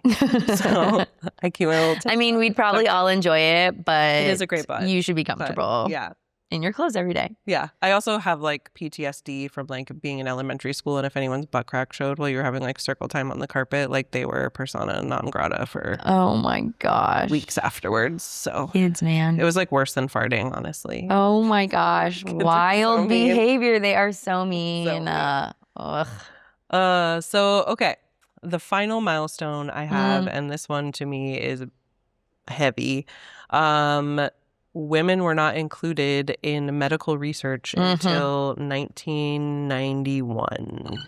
So I keep my little... I mean, we'd probably all enjoy it, but it is a great butt. You should be comfortable. Yeah. In your clothes every day. Yeah. I also have like PTSD from like being in elementary school. And if anyone's butt crack showed while you were having like circle time on the carpet, like they were persona non grata for oh my gosh weeks afterwards. So kids, man. It was like worse than farting, honestly. Oh my gosh. Wild behavior. They are so mean. So okay. The final milestone I have, and this one to me is heavy. Women were not included in medical research until 1991.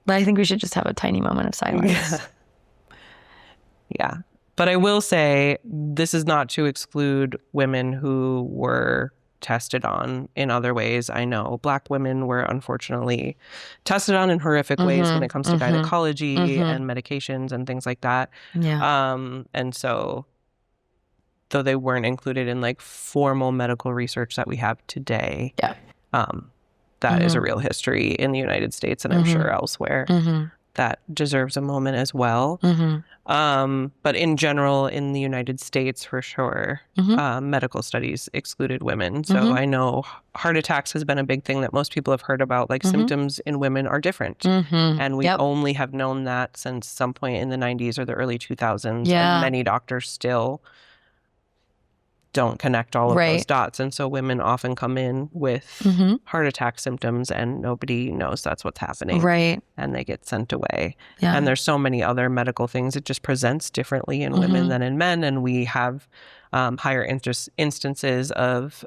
But I think we should just have a tiny moment of silence. Yeah. But I will say this is not to exclude women who were tested on in other ways. I know Black women were unfortunately tested on in horrific ways when it comes to gynecology and medications and things like that. Yeah. And so though they weren't included in like formal medical research that we have today, that is a real history in the United States and I'm sure elsewhere that deserves a moment as well. But in general, in the United States, for sure, medical studies excluded women. So I know heart attacks has been a big thing that most people have heard about. Like symptoms in women are different. And we only have known that since some point in the 90s or the early 2000s. And many doctors still don't connect all of those dots. And so women often come in with heart attack symptoms and nobody knows that's what's happening. And they get sent away. And there's so many other medical things. It just presents differently in women than in men. And we have higher instances of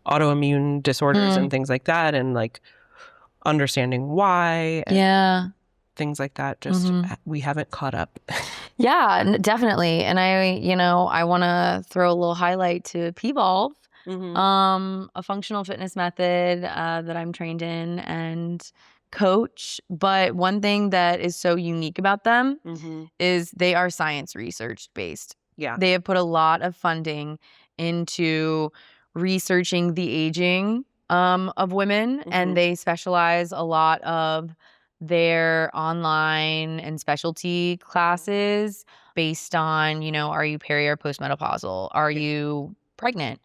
autoimmune disorders and things like that. And like understanding why. And things like that. Just we haven't caught up. Yeah, definitely. And I want to throw a little highlight to P-Volve, a functional fitness method that I'm trained in and coach. But one thing that is so unique about them is they are science research based. Yeah. They have put a lot of funding into researching the aging of women, and they specialize a lot of their online and specialty classes based on, are you peri or postmenopausal? Are you pregnant?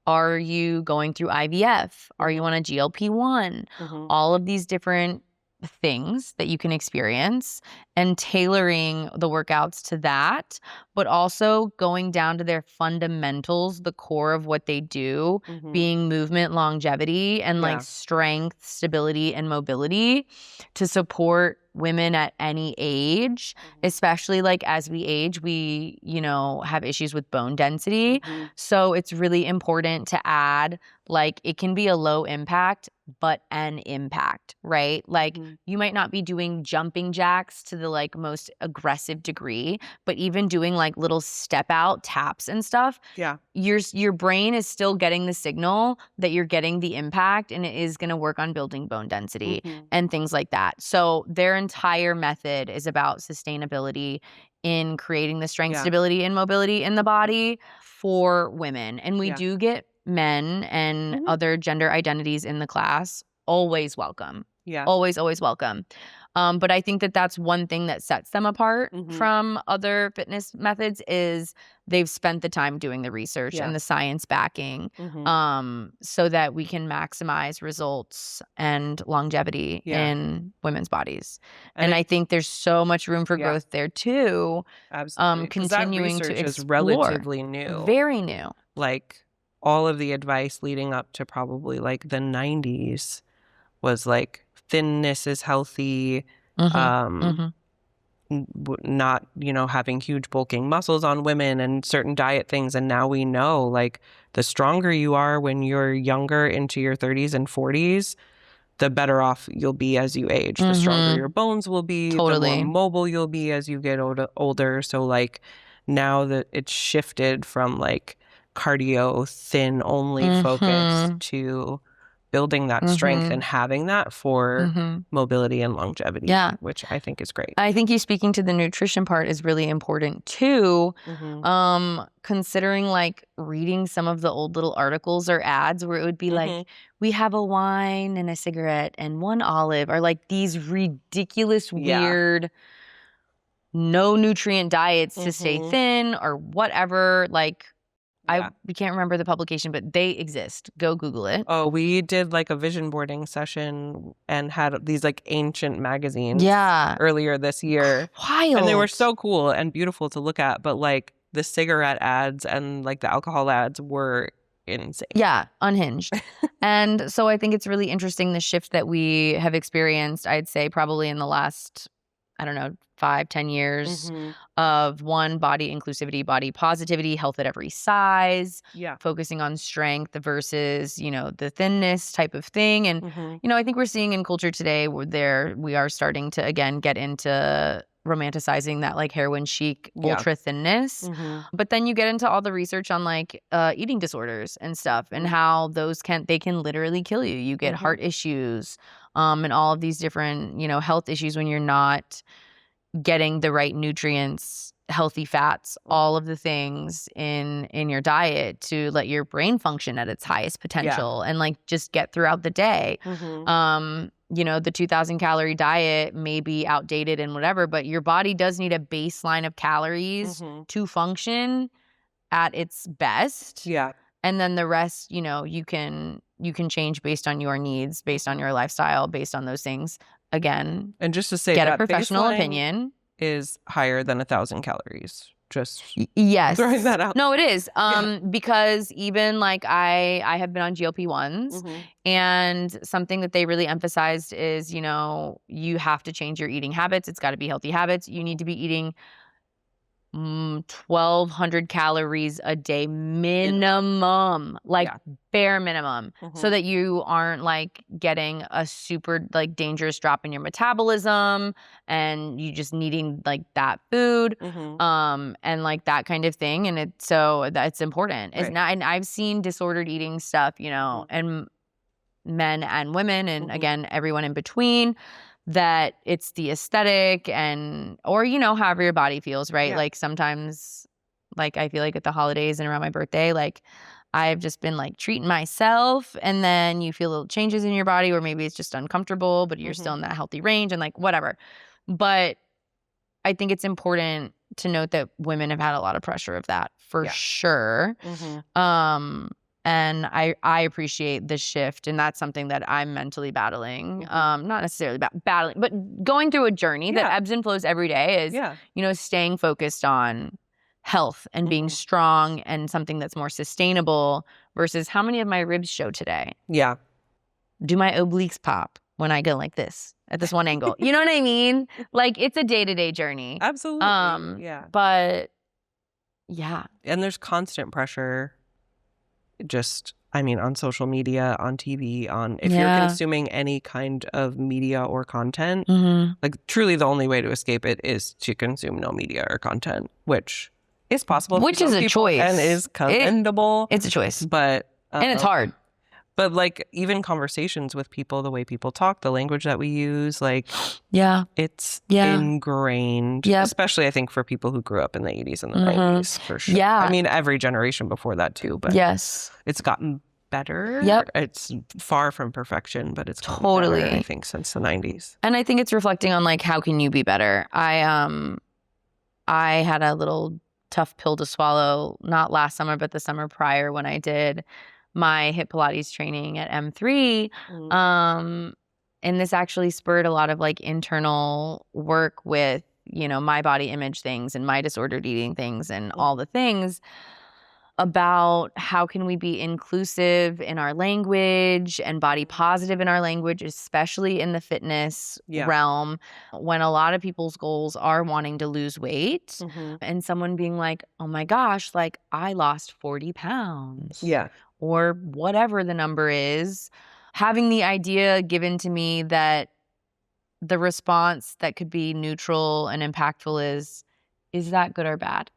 Are you going through IVF? Are you on a GLP-1? All of these different things that you can experience and tailoring the workouts to that, but also going down to their fundamentals, the core of what they do, being movement, longevity, and like Yeah. strength, stability, and mobility to support women at any age, especially like as we age, we, have issues with bone density. So it's really important to add, like, it can be a low impact, but an impact, right? Like you might not be doing jumping jacks to the like most aggressive degree, but even doing like little step out taps and stuff, Yeah. your brain is still getting the signal that you're getting the impact, and it is going to work on building bone density and things like that. So their entire method is about sustainability in creating the strength, Yeah. stability, and mobility in the body for women. And we do get men and other gender identities in the class. Always welcome. Yeah. Always, always welcome. But I think that that's one thing that sets them apart from other fitness methods is they've spent the time doing the research and the science backing, so that we can maximize results and longevity in women's bodies. And I think there's so much room for growth there too. Absolutely. 'Cause that Continuing to research is explore. relatively new. Very new. Like all of the advice leading up to probably like the 90s was like thinness is healthy, not, having huge bulking muscles on women and certain diet things. And now we know like the stronger you are when you're younger into your 30s and 40s, the better off you'll be as you age. The stronger your bones will be, the more mobile you'll be as you get older. So like now that it's shifted from like cardio thin only focus to building that strength and having that for mobility and longevity, which I think is great. I think you speaking to the nutrition part is really important too. Considering like reading some of the old little articles or ads where it would be like, we have a wine and a cigarette and one olive, or like these ridiculous, weird, no nutrient diets to stay thin or whatever. Like, we can't remember the publication, but they exist. Go Google it. Oh, we did like a vision boarding session and had these like ancient magazines earlier this year. Wild. And they were so cool and beautiful to look at, but like the cigarette ads and like the alcohol ads were insane. Yeah, unhinged. And so I think it's really interesting the shift that we have experienced, I'd say probably in the last, 5-10 years of one, body inclusivity, body positivity, health at every size, focusing on strength versus, the thinness type of thing. And, I think we're seeing in culture today where we are starting to, again, get into romanticizing that like heroin chic ultra thinness. But then you get into all the research on like eating disorders and stuff and how those can literally kill you. You get heart issues and all of these different, health issues when you're not getting the right nutrients, healthy fats, all of the things in your diet to let your brain function at its highest potential and like just get throughout the day. The 2,000 calorie diet may be outdated and whatever, but your body does need a baseline of calories to function at its best. Yeah. And then the rest, you can change based on your needs, based on your lifestyle, based on those things. Again, and just to say get that a professional opinion is higher than 1,000 calories. Just yes, throwing that out. No, it is. Because even like I have been on GLP-1s and something that they really emphasized is, you have to change your eating habits. It's got to be healthy habits. You need to be eating 1,200 calories a day minimum, like bare minimum, so that you aren't like getting a super like dangerous drop in your metabolism and you just needing like that food and like that kind of thing. And so that's important. It's not, and I've seen disordered eating stuff, and men and women and again everyone in between, that it's the aesthetic or however your body feels, right? Like sometimes like I feel like at the holidays and around my birthday, like I've just been like treating myself, and then you feel little changes in your body, or maybe it's just uncomfortable but you're still in that healthy range and like whatever. But I think it's important to note that women have had a lot of pressure of that for sure. And I appreciate the shift. And that's something that I'm mentally battling. Not necessarily battling, but going through a journey that ebbs and flows every day is, you know, staying focused on health and being strong and something that's more sustainable versus how many of my ribs show today. Yeah. Do my obliques pop when I go like this at this one angle? You know what I mean? Like, it's a day-to-day journey. Absolutely. Yeah. But yeah. And there's constant pressure just, I mean, on social media, on TV, on if you're consuming any kind of media or content, like truly the only way to escape it is to consume no media or content, which is possible. Which is a choice. And is commendable. It's a choice. But and it's hard. But like even conversations with people, the way people talk, the language that we use, like it's ingrained. Especially I think for people who grew up in the 80s and the 90s, for sure. I mean, every generation before that too, but it's gotten better. It's far from perfection, but it's gotten better, I think, since the 90s. And I think it's reflecting on like, how can you be better? I had a little tough pill to swallow, not last summer, but the summer prior when I did my hip Pilates training at M3. And this actually spurred a lot of like internal work with, you know, my body image things and my disordered eating things and all the things about how can we be inclusive in our language and body positive in our language, especially in the fitness realm, when a lot of people's goals are wanting to lose weight and someone being like, oh my gosh, like I lost 40 pounds. Or whatever the number is, having the idea given to me that the response that could be neutral and impactful is that good or bad?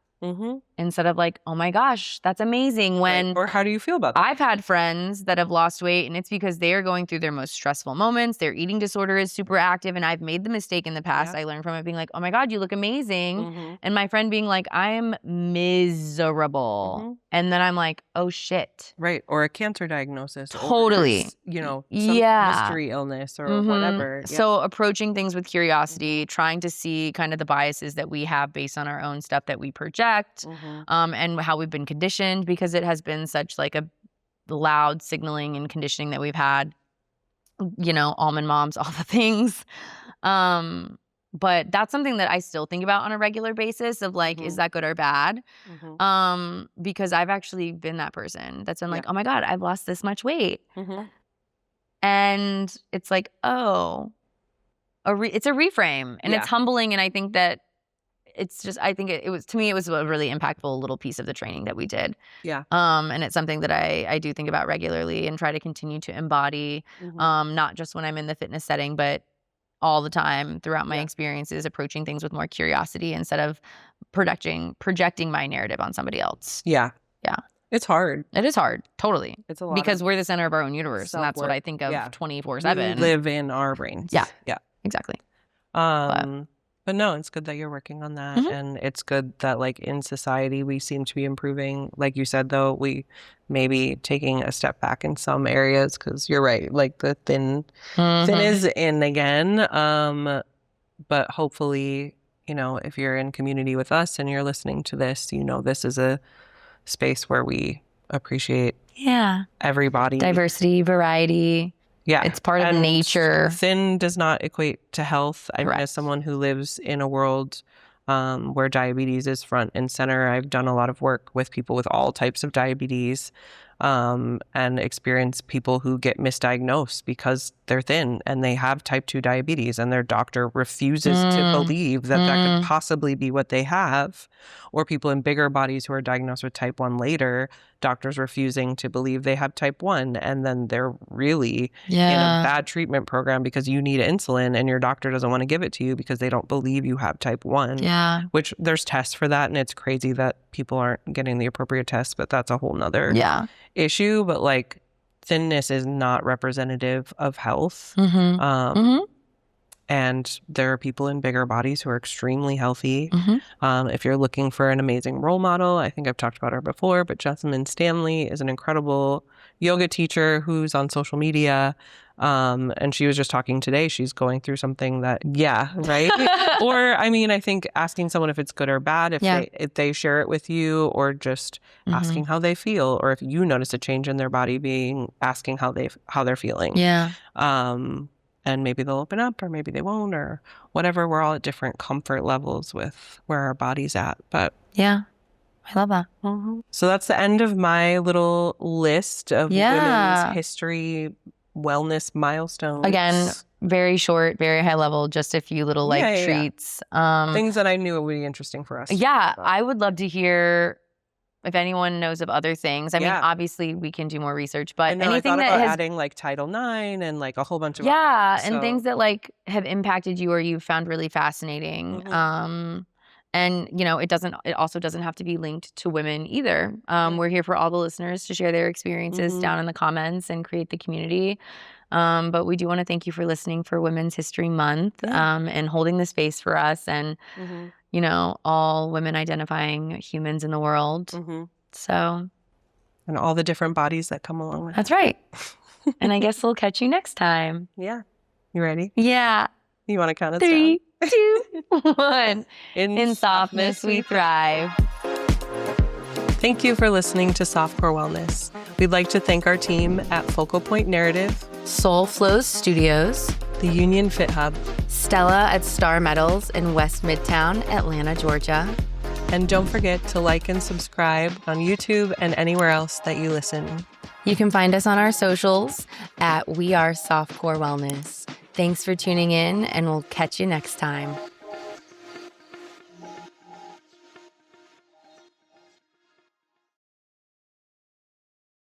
Instead of like, oh my gosh, that's amazing. When or how do you feel about that? I've had friends that have lost weight and it's because they are going through their most stressful moments. Their eating disorder is super active. And I've made the mistake in the past. I learned from it being like, oh my God, you look amazing. And my friend being like, I am miserable. And then I'm like, oh shit. Right. Or a cancer diagnosis. Totally. Or, you know, some mystery illness or whatever. So approaching things with curiosity, trying to see kind of the biases that we have based on our own stuff that we project. And how we've been conditioned, because it has been such like a loud signaling and conditioning that we've had, you know, almond moms, all the things. But that's something that I still think about on a regular basis of like, is that good or bad? Because I've actually been that person that's been like, oh my God, I've lost this much weight. And it's like, oh, it's a reframe and it's humbling. And I think that it's just, I think it was, to me, it was a really impactful little piece of the training that we did. And it's something that I do think about regularly and try to continue to embody, not just when I'm in the fitness setting, but all the time throughout my experiences, approaching things with more curiosity instead of projecting my narrative on somebody else. It's hard. It is hard. Totally. It's a lot. Because we're the center of our own universe. And that's what I think of 24/7. We live in our brains. Yeah. Exactly. But no, it's good that you're working on that. And it's good that like in society, we seem to be improving. Like you said, though, we may be taking a step back in some areas because you're right. Like the thin is in again. But hopefully, you know, if you're in community with us and you're listening to this, you know, this is a space where we appreciate everybody. Diversity, variety. It's part of nature. Thin does not equate to health. I mean, as someone who lives in a world where diabetes is front and center, I've done a lot of work with people with all types of diabetes and experience people who get misdiagnosed because they're thin and they have type 2 diabetes and their doctor refuses to believe that that could possibly be what they have. Or people in bigger bodies who are diagnosed with type 1 later, doctors refusing to believe they have type 1. And then they're really in a bad treatment program because you need insulin and your doctor doesn't want to give it to you because they don't believe you have type 1. Which there's tests for that. And it's crazy that people aren't getting the appropriate tests, but that's a whole nother issue. But like thinness is not representative of health. And there are people in bigger bodies who are extremely healthy. If you're looking for an amazing role model, I think I've talked about her before, but Jessamine Stanley is an incredible yoga teacher who's on social media. And she was just talking today. She's going through something that, yeah, right. Or, I mean, I think asking someone if it's good or bad, if they share it with you, or just asking how they feel, or if you notice a change in their body, asking how they're feeling. Yeah. And maybe they'll open up, or maybe they won't, or whatever. We're all at different comfort levels with where our body's at. But yeah, I love that. So that's the end of my little list of women's history wellness milestones. Again, very short, very high level, just a few little treats. Things that I knew would be interesting for us. Yeah, I would love to hear if anyone knows of other things. I mean, obviously we can do more research, but anything that has adding like Title IX and like a whole bunch of and things that like have impacted you or you found really fascinating. And it also doesn't have to be linked to women either. We're here for all the listeners to share their experiences down in the comments and create the community. But we do want to thank you for listening for Women's History Month and holding the space for us and, all women identifying humans in the world. So. And all the different bodies that come along with it. That's right. And I guess we'll catch you next time. Yeah. You ready? Yeah. You want to count us 3, down? 2, 1. In softness we thrive. Thank you for listening to Softcore Wellness. We'd like to thank our team at Focal Point Narrative, Soul Flows Studios, the Union Fit Hub, Stella at Star Metals in West Midtown, Atlanta, Georgia. And don't forget to like and subscribe on YouTube and anywhere else that you listen. You can find us on our socials at We Are Softcore Wellness. Thanks for tuning in, and we'll catch you next time.